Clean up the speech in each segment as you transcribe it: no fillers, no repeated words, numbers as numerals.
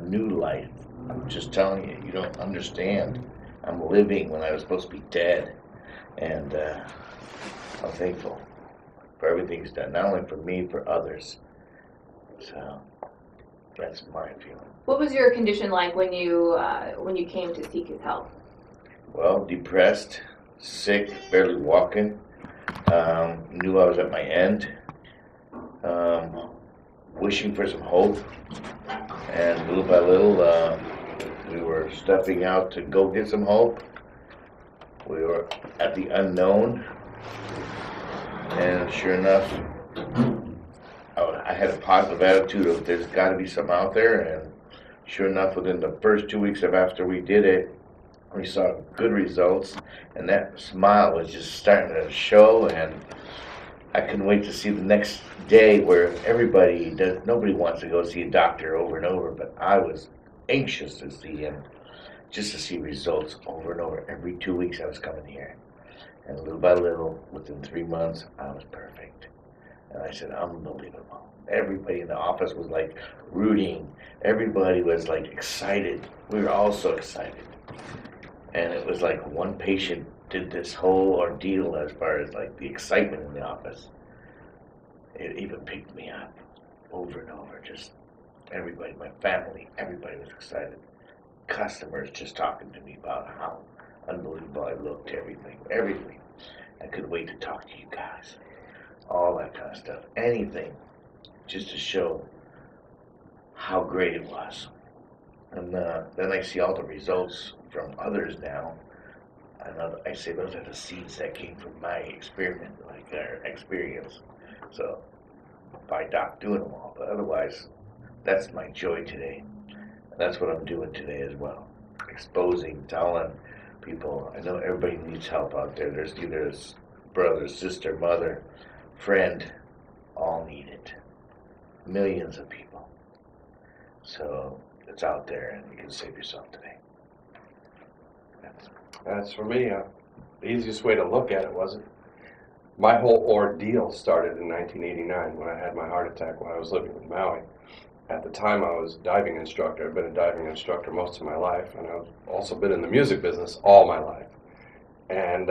new life. I'm just telling you, you don't understand. I'm living when I was supposed to be dead. And I'm thankful for everything he's done, not only for me, for others. So that's my feeling. What was your condition like when you came to seek his help? Well, depressed, sick, barely walking. Knew I was at my end. Wishing for some hope. And little by little, we were stepping out to go get some hope. We were at the unknown. And sure enough, I had a positive attitude of there's got to be some out there. And sure enough, within the first 2 weeks of after we did it, we saw good results. And that smile was just starting to show. And I couldn't wait to see the next day where nobody wants to go see a doctor over and over, but I was anxious to see him, just to see results over and over. Every 2 weeks I was coming here. And little by little, within 3 months, I was perfect. And I said, unbelievable. Everybody in the office was like rooting. Everybody was like excited. We were all so excited. And it was like one patient did this whole ordeal as far as like the excitement in the office. It even picked me up over and over. Just everybody, my family, everybody was excited. Customers just talking to me about how unbelievable I looked, everything. I couldn't wait to talk to you guys. All that kind of stuff. Anything just to show how great it was. And then I see all the results from others now. I say those are the seeds that came from my experience. So by Doc doing them all, but otherwise, that's my joy today. And that's what I'm doing today as well. Exposing, telling people, I know everybody needs help out there. There's either a brother, sister, mother, friend, all need it. Millions of people. So it's out there and you can save yourself today. That's for me, the easiest way to look at it wasn't. My whole ordeal started in 1989 when I had my heart attack when I was living in Maui. At the time I was a diving instructor. I've been a diving instructor most of my life, and I've also been in the music business all my life. And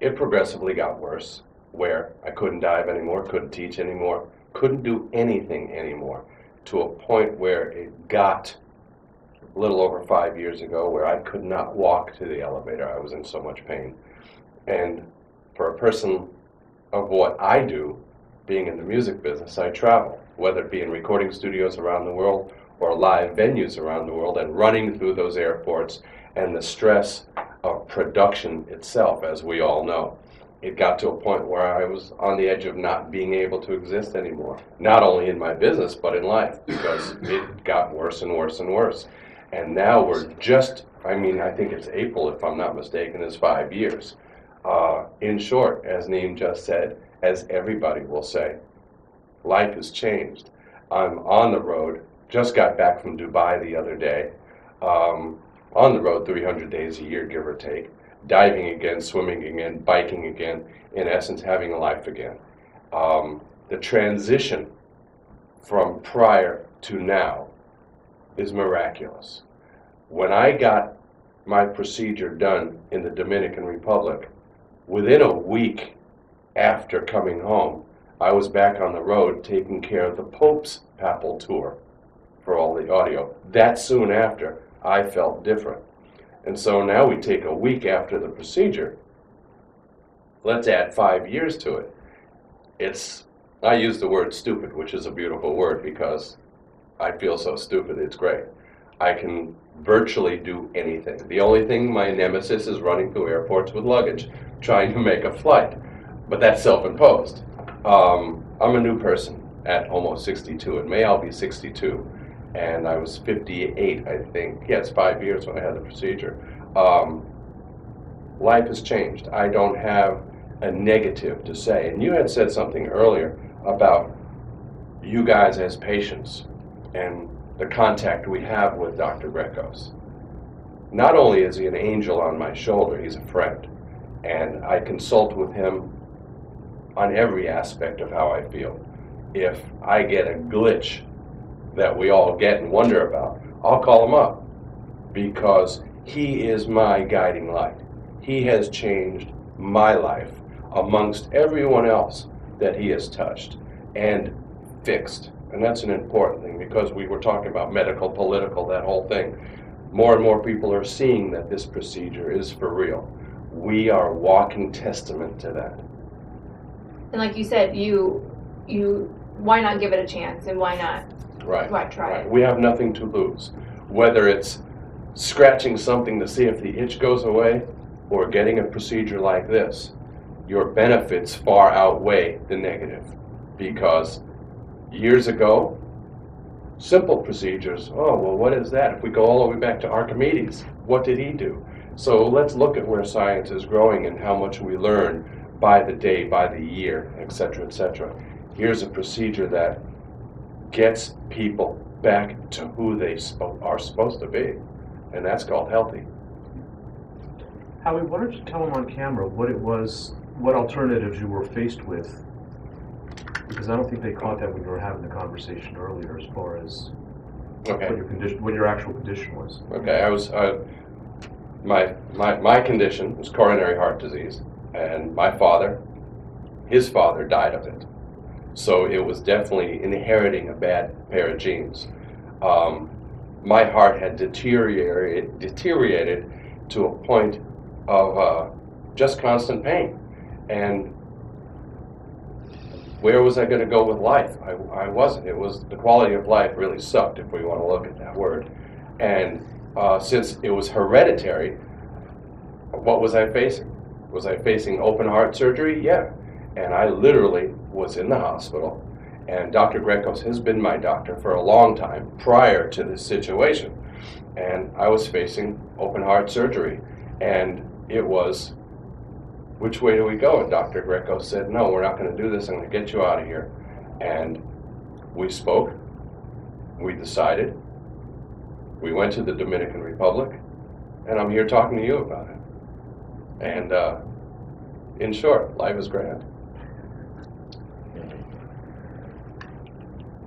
it progressively got worse, where I couldn't dive anymore, couldn't teach anymore, couldn't do anything anymore, to a point where it got a little over 5 years ago where I could not walk to the elevator. I was in so much pain. And for a person of what I do, being in the music business, I travel, whether it be in recording studios around the world or live venues around the world, and running through those airports and the stress of production itself, as we all know. It got to a point where I was on the edge of not being able to exist anymore, not only in my business, but in life, because it got worse and worse and worse. And now we're just, I think it's April, if I'm not mistaken, is 5 years. In short, as Neem just said, as everybody will say, life has changed. I'm on the road, just got back from Dubai the other day, on the road 300 days a year, give or take, diving again, swimming again, biking again, in essence, having a life again. The transition from prior to now is miraculous. When I got my procedure done in the Dominican Republic, within a week after coming home, I was back on the road taking care of the Pope's papal tour for all the audio. That soon after, I felt different. And so now we take a week after the procedure. Let's add 5 years to it. I use the word stupid, which is a beautiful word because I feel so stupid, it's great. I can virtually do anything. The only thing, my nemesis, is running through airports with luggage, trying to make a flight. But that's self-imposed. I'm a new person at almost 62. In May I'll be 62. And I was 58, I think. Yeah, it's 5 years when I had the procedure. Life has changed. I don't have a negative to say. And you had said something earlier about you guys as patients and the contact we have with Dr. Greco's. Not only is he an angel on my shoulder, he's a friend. And I consult with him on every aspect of how I feel. If I get a glitch that we all get and wonder about, I'll call him up because he is my guiding light. He has changed my life amongst everyone else that he has touched and fixed. And that's an important thing because we were talking about medical, political, that whole thing. More and more people are seeing that this procedure is for real. We are a walking testament to that. And like you said, why not give it a chance, and why not? Right. Why try it? We have nothing to lose. Whether it's scratching something to see if the itch goes away or getting a procedure like this, your benefits far outweigh the negative. Because years ago, simple procedures, oh, well, what is that? If we go all the way back to Archimedes, what did he do? So let's look at where science is growing and how much we learn by the day, by the year, etc., etc. Here's a procedure that gets people back to who they are supposed to be, and that's called healthy. Howie, why don't you tell them on camera what it was, what alternatives you were faced with? Because I don't think they caught that when you were having the conversation earlier, as far as Okay. what your actual condition was. Okay, I was my condition was coronary heart disease, and my father, his father, died of it. So it was definitely inheriting a bad pair of genes. My heart had deteriorated to a point of just constant pain, and where was I going to go with life? I wasn't. It was the quality of life really sucked, if we want to look at that word. And since it was hereditary, what was I facing? Was I facing open heart surgery? Yeah. And I literally was in the hospital, and Dr. Grecos has been my doctor for a long time prior to this situation. And I was facing open heart surgery, and it was, which way do we go? And Dr. Greco said, no, we're not going to do this. I'm going to get you out of here. And we spoke. We decided. We went to the Dominican Republic. And I'm here talking to you about it. And in short, life is grand.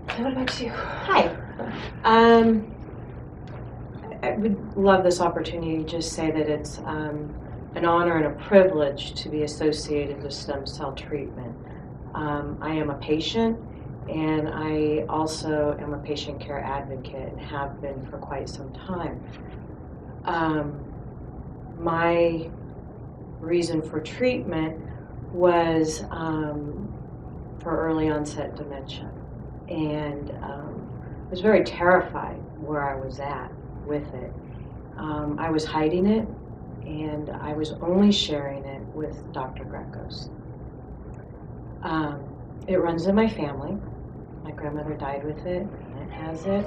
And what about you? Hi. I would love this opportunity to just say that it's an honor and a privilege to be associated with stem cell treatment. I am a patient, and I also am a patient care advocate and have been for quite some time. My reason for treatment was for early onset dementia, and I was very terrified where I was at with it. I was hiding it, and I was only sharing it with Dr. Grecos. It runs in my family. My grandmother died with it, my aunt has it.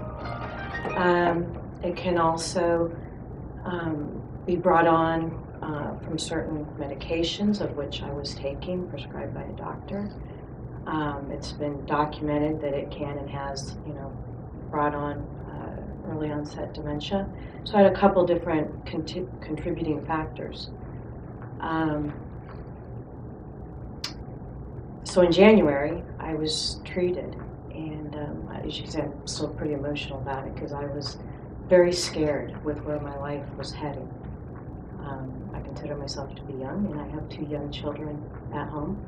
It can also be brought on from certain medications of which I was taking, prescribed by a doctor. It's been documented that it can and has, brought on early onset dementia. So I had a couple different contributing factors. So in January, I was treated, and as you can see, I'm still pretty emotional about it because I was very scared with where my life was heading. I consider myself to be young, and I have 2 young children at home.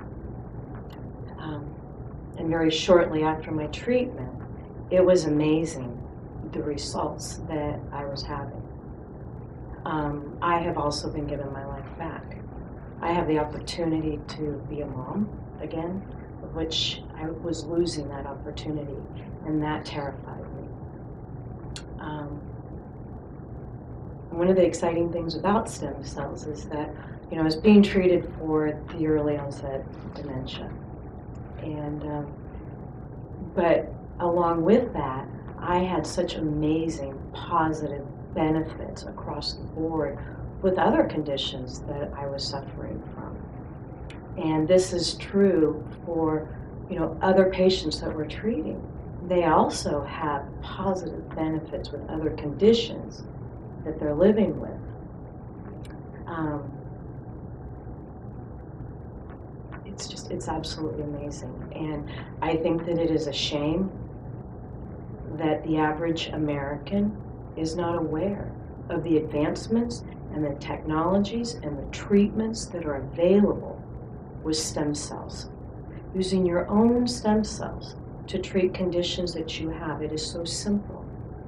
And very shortly after my treatment, it was amazing the results that I was having. I have also been given my life back. I have the opportunity to be a mom again, which I was losing that opportunity, and that terrified me. One of the exciting things about stem cells is that, I was being treated for the early onset dementia. And, but along with that, I had such amazing positive benefits across the board with other conditions that I was suffering from. And this is true for, other patients that we're treating. They also have positive benefits with other conditions that they're living with. It's absolutely amazing. And I think that it is a shame that the average American is not aware of the advancements and the technologies and the treatments that are available with stem cells. Using your own stem cells to treat conditions that you have. It is so simple,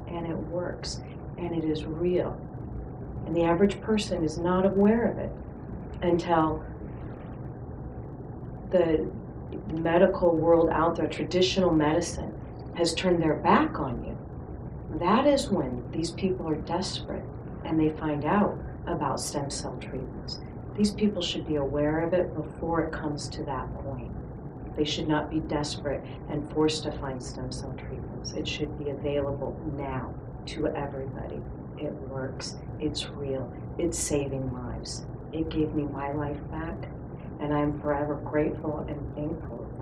and it works, and it is real. And the average person is not aware of it until the medical world out there, traditional medicine, has turned their back on you. That is when these people are desperate and they find out about stem cell treatments. These people should be aware of it before it comes to that point. They should not be desperate and forced to find stem cell treatments. It should be available now to everybody. It works. It's real. It's saving lives. It gave me my life back, and I'm forever grateful and thankful of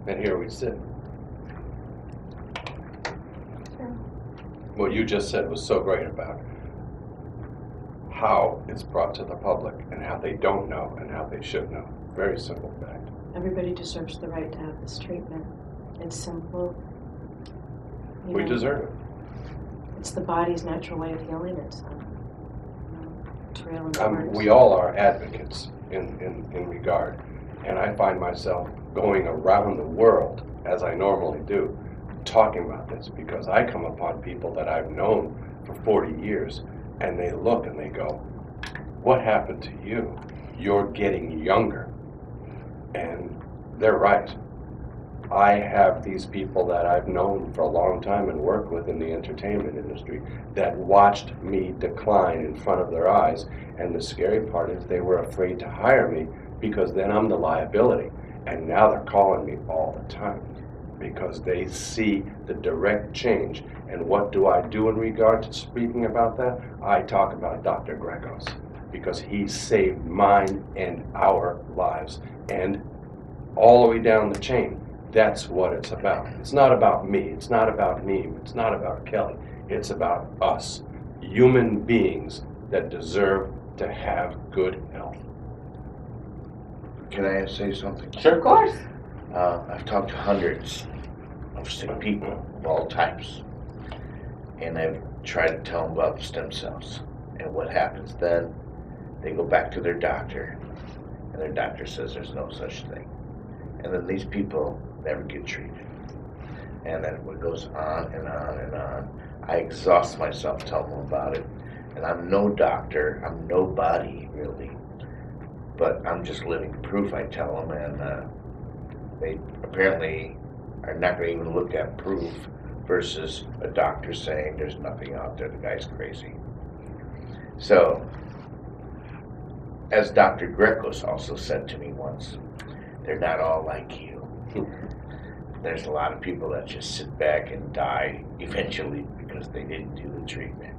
that. And here we sit. What you just said was so great about how it's brought to the public and how they don't know and how they should know. Very simple fact. Everybody deserves the right to have this treatment. It's simple. We deserve it. It's the body's natural way of healing itself. It's real and it works. We all are advocates in regard. And I find myself going around the world, as I normally do, talking about this because I come upon people that I've known for 40 years and they look and they go, what happened to you? You're getting younger. And they're right. I have these people that I've known for a long time and worked with in the entertainment industry that watched me decline in front of their eyes. And the scary part is they were afraid to hire me because then I'm the liability. And now they're calling me all the time because they see the direct change. And what do I do in regard to speaking about that? I talk about Dr. Gregos because he saved mine and our lives. And all the way down the chain, that's what it's about. It's not about me. It's not about me. It's not about Kelly. It's about us, human beings that deserve to have good health. Can I say something? Sure. Of course. I've talked to hundreds of sick people of all types, and I've tried to tell them about the stem cells. And what happens then, they go back to their doctor, and their doctor says there's no such thing. And then these people never get treated. And then it goes on and on and on. I exhaust myself telling them about it. And I'm no doctor, I'm nobody really. But I'm just living proof, I tell them, and they apparently are not going to even look at proof versus a doctor saying there's nothing out there, the guy's crazy. So, as Dr. Grecos also said to me once, they're not all like you. There's a lot of people that just sit back and die eventually because they didn't do the treatment.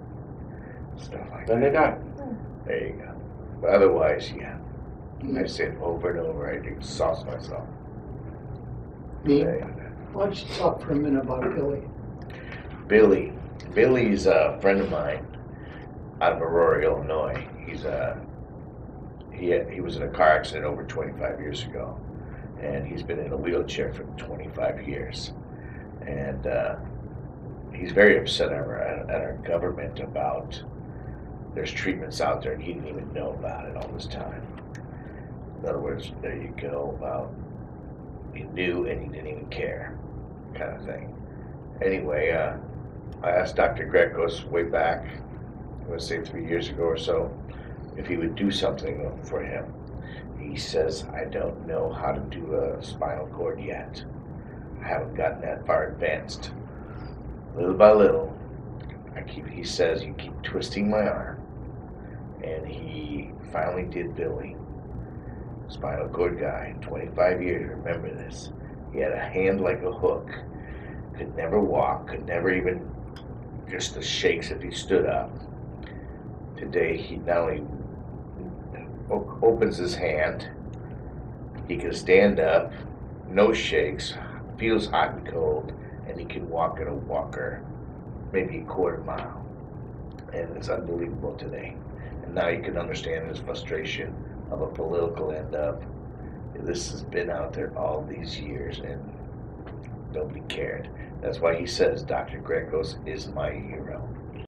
Stuff like Then that. they die. There you go. But otherwise, yeah. I say it over and over. I exhaust myself. Me? There you go. Why don't you talk for a minute about Billy? Billy. Billy's a friend of mine out of Aurora, Illinois. He was in a car accident over 25 years ago, and he's been in a wheelchair for 25 years. And he's very upset at our government about there's treatments out there, and he didn't even know about it all this time. In other words, there you go, about you knew and you didn't even care, kind of thing. Anyway, I asked Dr. Grecos way back, I would say 3 years ago or so, if he would do something for him. He says, I don't know how to do a spinal cord yet. I haven't gotten that far advanced. Little by little, he says, you keep twisting my arm. And he finally did Billy. Spinal cord guy, 25 years, remember this. He had a hand like a hook. Could never walk, could never even, just the shakes if he stood up. Today, he not only opens his hand, he can stand up, no shakes, feels hot and cold, and he can walk in a walker, maybe a quarter mile. And it's unbelievable today. And now you can understand his frustration of a political end up. This has been out there all these years and nobody cared. That's why he says Dr. Greco is my hero.